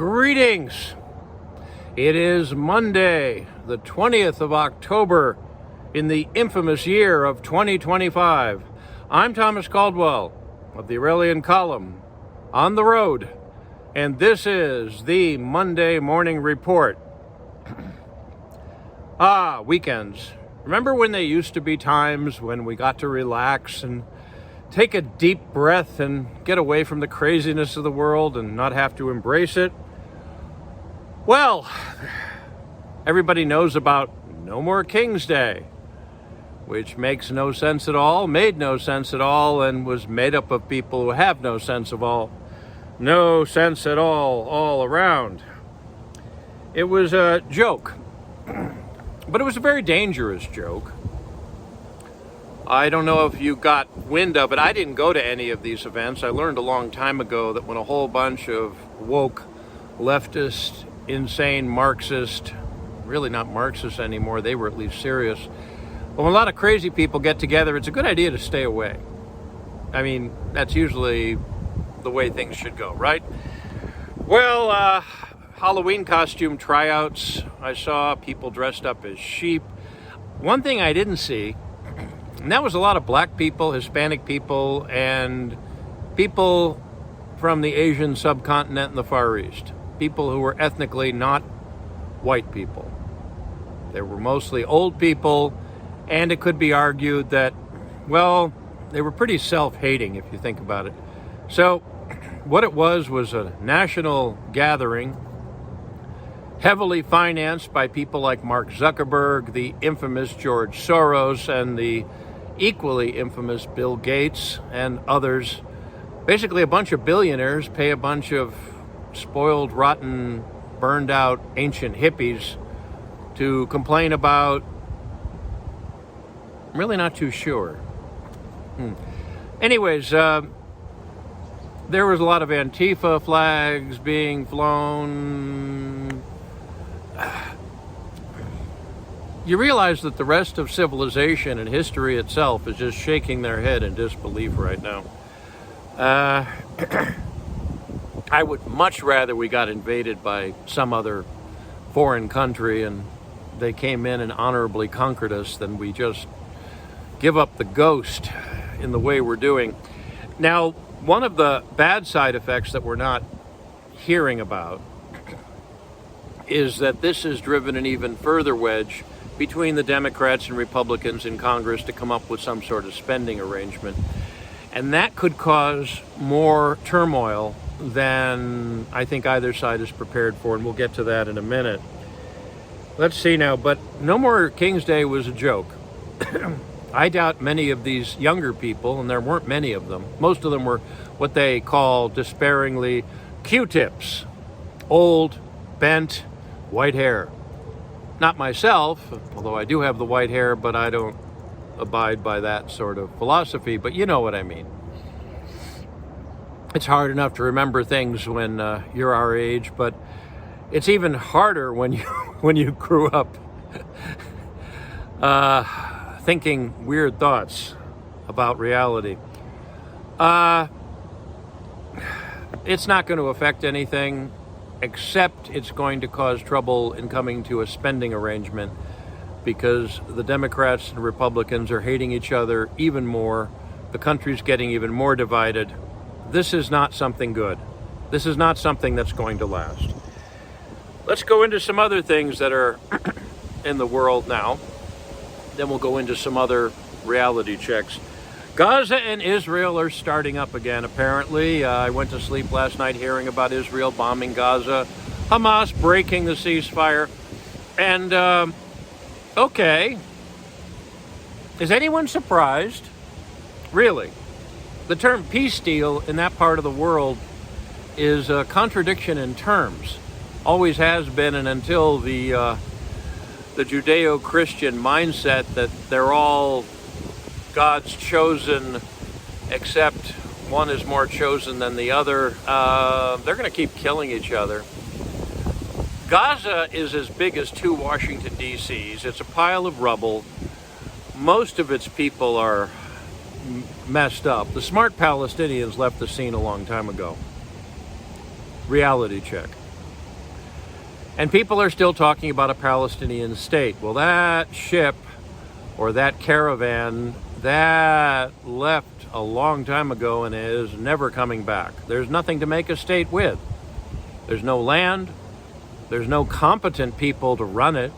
Greetings. It is Monday, the 20th of October, in the infamous year of 2025. I'm Thomas Caldwell of the Aurelian Column, on the road, and this is the Monday Morning Report. Weekends. Remember when there used to be times when we got to relax and take a deep breath and get away from the craziness of the world and not have to embrace it? Well, everybody knows about No More King's Day, which makes no sense at all, made no sense at all, and was made up of people who have no sense at all around. It was a joke, but it was a very dangerous joke. I don't know if you got wind of it. I didn't go to any of these events. I learned a long time ago that when a whole bunch of woke, leftist, insane Marxist, really not Marxist anymore, they were at least serious. But when a lot of crazy people get together, it's a good idea to stay away. I mean, that's usually the way things should go, right? Well, Halloween costume tryouts. I saw people dressed up as sheep. One thing I didn't see, and that was a lot of black people, Hispanic people, and people from the Asian subcontinent and the Far East. People who were ethnically not white people. They were mostly old people, and it could be argued that, well, they were pretty self-hating if you think about it. So what it was a national gathering heavily financed by people like Mark Zuckerberg, the infamous George Soros, and the equally infamous Bill Gates and others. Basically, a bunch of billionaires pay a bunch of spoiled, rotten, burned out ancient hippies to complain about, I'm really not too sure. Anyways, there was a lot of Antifa flags being flown. You realize that the rest of civilization and history itself is just shaking their head in disbelief right now. I would much rather we got invaded by some other foreign country and they came in and honorably conquered us than we just give up the ghost in the way we're doing. Now, one of the bad side effects that we're not hearing about is that this has driven an even further wedge between the Democrats and Republicans in Congress to come up with some sort of spending arrangement. And that could cause more turmoil than I think either side is prepared for, and we'll get to that in a minute. Let's see now, but No More King's Day was a joke. I doubt many of these younger people, and there weren't many of them, most of them were what they call despairingly Q-tips. Old, bent, white hair. Not myself, although I do have the white hair, but I don't abide by that sort of philosophy, but you know what I mean. It's hard enough to remember things when you're our age, but it's even harder when you grew up thinking weird thoughts about reality. It's not going to affect anything, except it's going to cause trouble in coming to a spending arrangement because the Democrats and Republicans are hating each other even more. The country's getting even more divided. This is not something good. This is not something that's going to last. Let's go into some other things that are in the world now. Then we'll go into some other reality checks. Gaza and Israel are starting up again, apparently. I went to sleep last night hearing about Israel bombing Gaza, Hamas breaking the ceasefire. And, okay. Is anyone surprised? Really? The term peace deal in that part of the world is a contradiction in terms. Always has been, and until the Judeo-Christian mindset that they're all God's chosen, except one is more chosen than the other, they're going to keep killing each other. Gaza is as big as 2 Washington, D.C.s. It's a pile of rubble. Most of its people are messed up. The smart Palestinians left the scene a long time ago. Reality check. And people are still talking about a Palestinian state. Well, that ship or that caravan, that left a long time ago and is never coming back. There's nothing to make a state with. There's no land. There's no competent people to run it.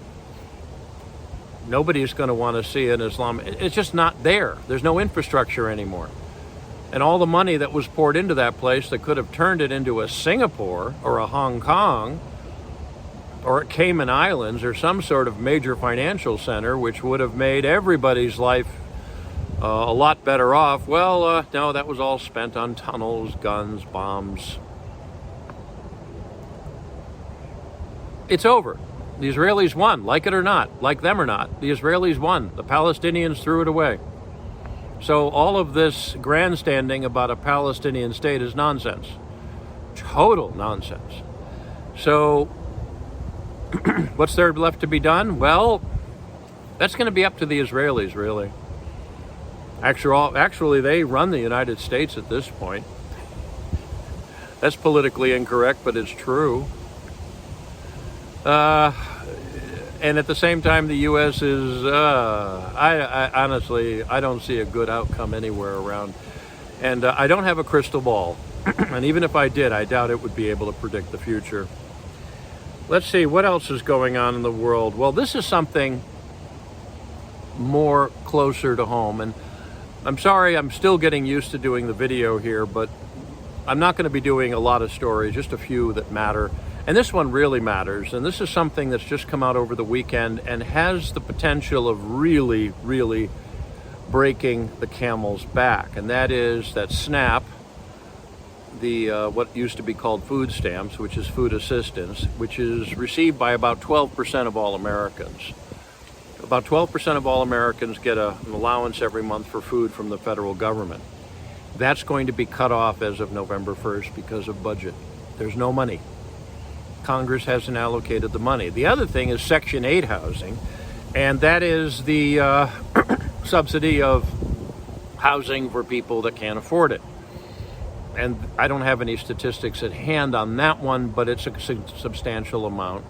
Nobody's going to want to see an Islam. It's just not there. There's no infrastructure anymore. And all the money that was poured into that place that could have turned it into a Singapore or a Hong Kong or a Cayman Islands or some sort of major financial center, which would have made everybody's life a lot better off. Well, no, that was all spent on tunnels, guns, bombs. It's over. The Israelis won, like it or not, like them or not. The Israelis won. The Palestinians threw it away. So all of this grandstanding about a Palestinian state is nonsense. Total nonsense. So what's there left to be done? Well, that's going to be up to the Israelis, really. Actually, they run the United States at this point. That's politically incorrect, but it's true. And at the same time, the U.S. is, I honestly, I don't see a good outcome anywhere around. And I don't have a crystal ball. And even if I did, I doubt it would be able to predict the future. Let's see, what else is going on in the world? Well, this is something more closer to home. And I'm sorry, I'm still getting used to doing the video here, but I'm not going to be doing a lot of stories, just a few that matter. And this one really matters. And this is something that's just come out over the weekend and has the potential of really, really breaking the camel's back. And that is that SNAP, the what used to be called food stamps, which is food assistance, which is received by about 12% of all Americans. About 12% of all Americans get an allowance every month for food from the federal government. That's going to be cut off as of November 1st because of budget. There's no money. Congress hasn't allocated the money. The other thing is Section 8 housing, and that is the subsidy of housing for people that can't afford it. And I don't have any statistics at hand on that one, but it's a substantial amount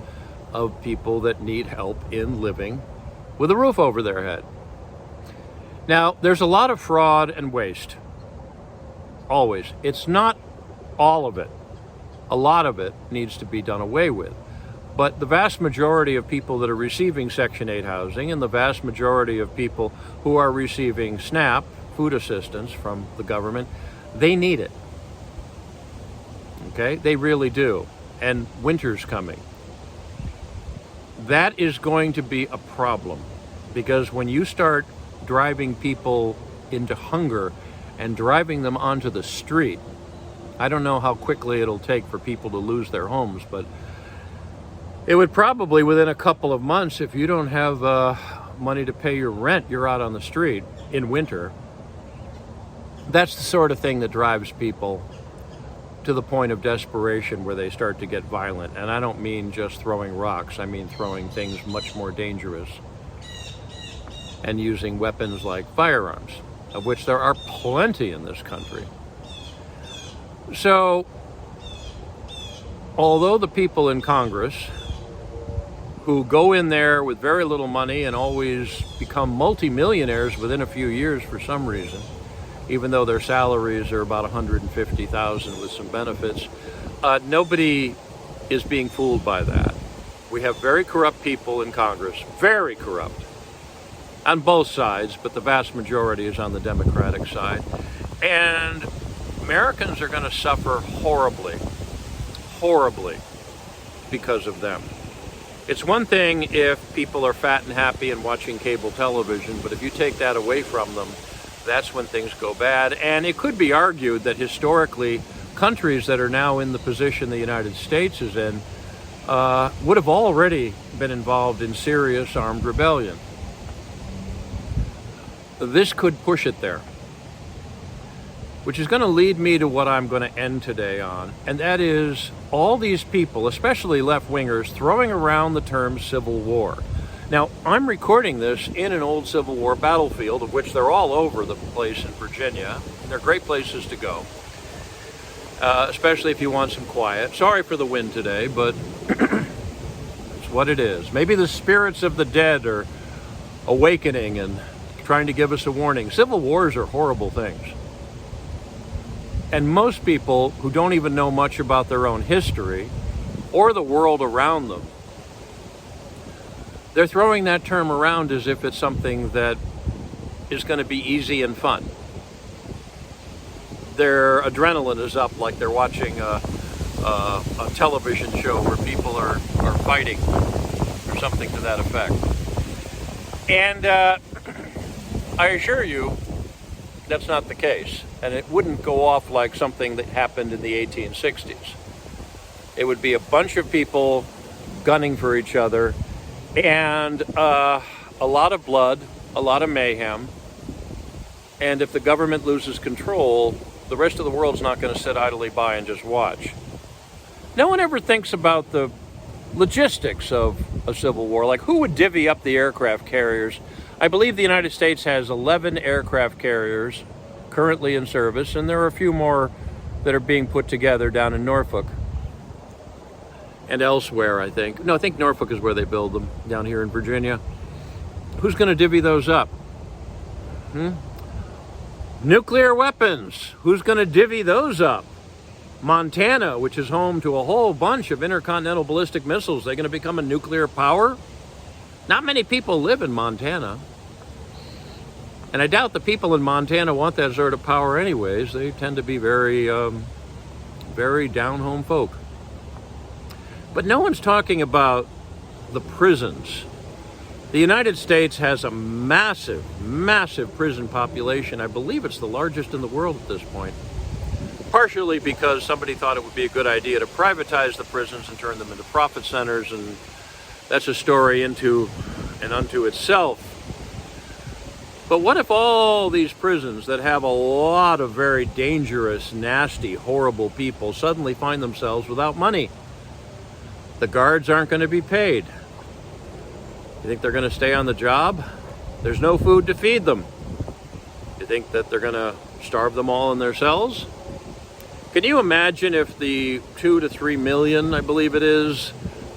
of people that need help in living with a roof over their head. Now, there's a lot of fraud and waste. Always. It's not all of it. A lot of it needs to be done away with. But the vast majority of people that are receiving Section 8 housing and the vast majority of people who are receiving SNAP, food assistance from the government, they need it. Okay? They really do. And winter's coming. That is going to be a problem, because when you start driving people into hunger and driving them onto the street, I don't know how quickly it'll take for people to lose their homes, but it would probably, within a couple of months, if you don't have money to pay your rent, you're out on the street in winter. That's the sort of thing that drives people to the point of desperation where they start to get violent. And I don't mean just throwing rocks. I mean throwing things much more dangerous and using weapons like firearms, of which there are plenty in this country. So, although the people in Congress who go in there with very little money and always become multimillionaires within a few years for some reason, even though their salaries are about $150,000 with some benefits, nobody is being fooled by that. We have very corrupt people in Congress, very corrupt, on both sides, but the vast majority is on the Democratic side. And Americans are going to suffer horribly, horribly because of them. It's one thing if people are fat and happy and watching cable television, but if you take that away from them, that's when things go bad. And it could be argued that historically, countries that are now in the position the United States is in would have already been involved in serious armed rebellion. This could push it there, which is going to lead me to what I'm going to end today on, and that is all these people, especially left-wingers, throwing around the term Civil War. Now, I'm recording this in an old Civil War battlefield, of which they're all over the place in Virginia. They're great places to go, especially if you want some quiet. Sorry for the wind today, but what it is. Maybe the spirits of the dead are awakening and trying to give us a warning. Civil wars are horrible things. And most people who don't even know much about their own history or the world around them, they're throwing that term around as if it's something that is going to be easy and fun. Their adrenaline is up like they're watching a television show where people are fighting or something to that effect. And I assure you, that's not the case. And it wouldn't go off like something that happened in the 1860s. It would be a bunch of people gunning for each other and a lot of blood, a lot of mayhem. And if the government loses control, the rest of the world's not going to sit idly by and just watch. No one ever thinks about the logistics of a civil war, like who would divvy up the aircraft carriers. I believe the United States has 11 aircraft carriers currently in service, and there are a few more that are being put together down in Norfolk and elsewhere, I think. No, I think Norfolk is where they build them, down here in Virginia. Who's going to divvy those up? Nuclear weapons. Who's going to divvy those up? Montana, which is home to a whole bunch of intercontinental ballistic missiles, they're going to become a nuclear power? Not many people live in Montana. And I doubt the people in Montana want that sort of power anyways. They tend to be very down-home folk. But no one's talking about the prisons. The United States has a massive, massive prison population. I believe it's the largest in the world at this point. Partially because somebody thought it would be a good idea to privatize the prisons and turn them into profit centers, and that's a story unto itself. But what if all these prisons that have a lot of very dangerous, nasty, horrible people suddenly find themselves without money? The guards aren't going to be paid. You think they're going to stay on the job? There's no food to feed them. You think that they're going to starve them all in their cells? Can you imagine if the 2 to 3 million, I believe it is,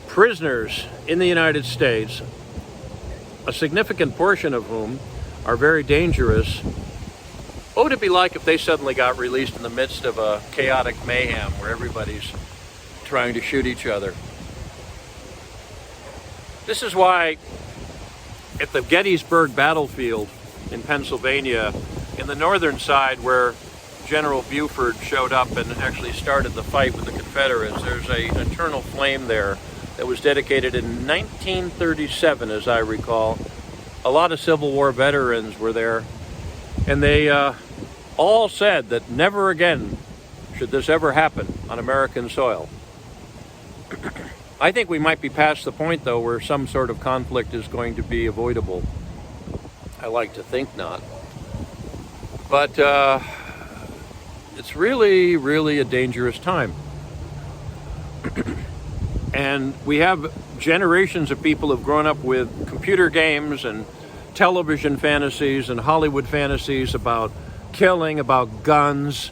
prisoners in the United States, a significant portion of whom are very dangerous, what would it be like if they suddenly got released in the midst of a chaotic mayhem where everybody's trying to shoot each other? This is why at the Gettysburg battlefield in Pennsylvania, in the northern side where General Buford showed up and actually started the fight with the Confederates, there's an eternal flame there that was dedicated in 1937, as I recall. A lot of Civil War veterans were there, and they all said that never again should this ever happen on American soil. I think we might be past the point, though, where some sort of conflict is going to be avoidable. I like to think not. But it's really, really a dangerous time. And we have generations of people who've grown up with computer games and television fantasies and Hollywood fantasies about killing, about guns,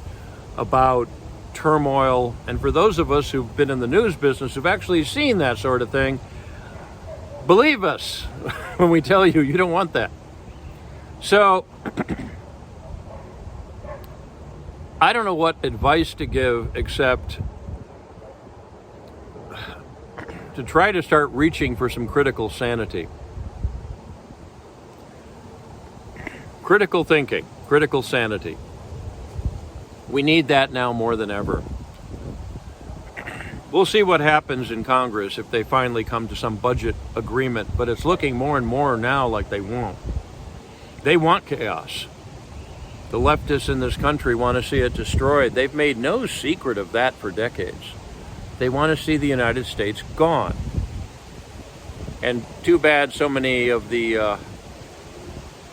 about turmoil. And for those of us who've been in the news business, who've actually seen that sort of thing, believe us when we tell you you don't want that. So I don't know what advice to give except to try to start reaching for some critical sanity. Critical thinking, critical sanity. We need that now more than ever. We'll see what happens in Congress if they finally come to some budget agreement, but it's looking more and more now like they won't. They want chaos. The leftists in this country want to see it destroyed. They've made no secret of that for decades. They want to see the United States gone. And too bad so many of the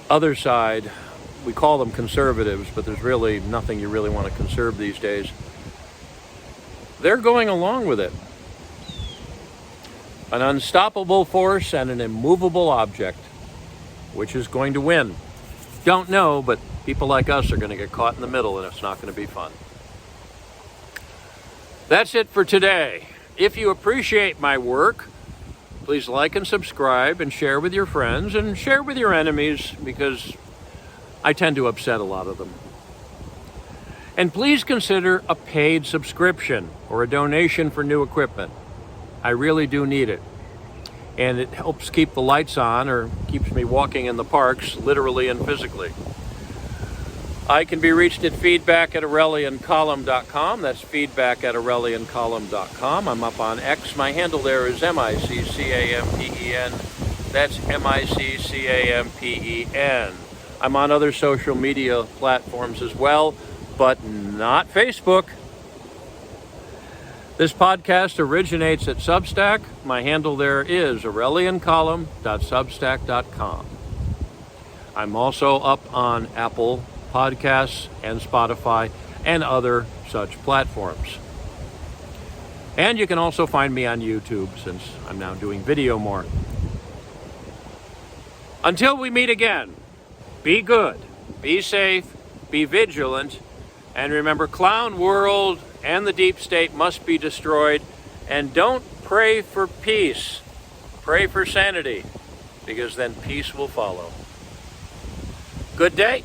other side, we call them conservatives, but there's really nothing you really want to conserve these days. They're going along with it. An unstoppable force and an immovable object. Which is going to win? Don't know, but people like us are going to get caught in the middle, and it's not going to be fun. That's it for today. If you appreciate my work, Please like and subscribe and share with your friends and share with your enemies, because I tend to upset a lot of them. And please consider a paid subscription or a donation for new equipment. I really do need it. And it helps keep the lights on, or keeps me walking in the parks, literally and physically. I can be reached at feedback@aureliancolumn.com. That's feedback@aureliancolumn.com. I'm up on X. My handle there is MICCAMPEN. That's MICCAMPEN. I'm on other social media platforms as well, but not Facebook. This podcast originates at Substack. My handle there is aureliancolumn.substack.com. I'm also up on Apple Podcasts and Spotify and other such platforms. And you can also find me on YouTube, since I'm now doing video more. Until we meet again, be good, be safe, be vigilant, and remember, Clown World and the deep state must be destroyed. And don't pray for peace. Pray for sanity, because then peace will follow. Good day.